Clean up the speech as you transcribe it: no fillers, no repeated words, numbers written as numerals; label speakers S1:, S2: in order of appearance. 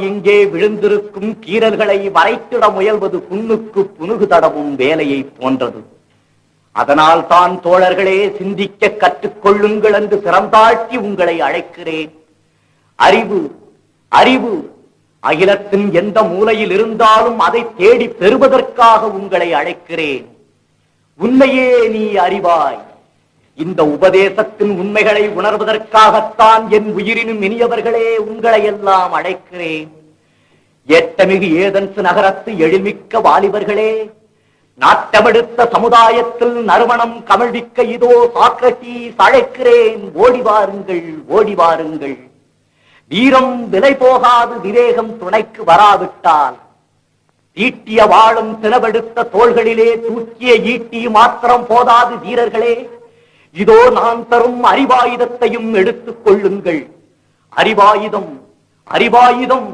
S1: இங்கே விழுந்திருக்கும் கீறல்களை வரைத்திட முயல்வது புண்ணுக்கு புனுகு தடவும் வேலையை போன்றது. அதனால் தான் தோழர்களே, சிந்திக்க கற்றுக்கொள்ளுங்கள் என்று சிறந்தாழ்த்தி உங்களை அழைக்கிறேன். அறிவு அறிவு அகிலத்தின் எந்த மூலையில் இருந்தாலும் அதை தேடி பெறுவதற்காக உங்களை அழைக்கிறேன். உன்னையே நீ அறிவாய். இந்த உபதேசத்தின் உண்மைகளை உணர்வதற்காகத்தான் என் உயிரினும் இனியவர்களே உங்களை எல்லாம் அழைக்கிறேன். ஏற்றமிகு ஏதென்ஸ் நகரத்து எழில்மிக்க வாலிபர்களே, நாட்டமெடுத்த சமுதாயத்தில் நறுமணம் கமழ்விக்க இதோ சாக்ரடீஸ் அழைக்கிறேன். ஓடி வாருங்கள், ஓடி வாருங்கள். வீரம் விலை போகாது, விவேகம் துணைக்கு வராவிட்டால் ஈட்டிய வாழும் தினவெடுத்த தோள்களிலே தூக்கிய ஈட்டி மாத்திரம் போதாது வீரர்களே. இதோ நான் தரும் அறிவாயுதத்தையும் எடுத்துக் கொள்ளுங்கள். அறிவாயுதம் அறிவாயுதம்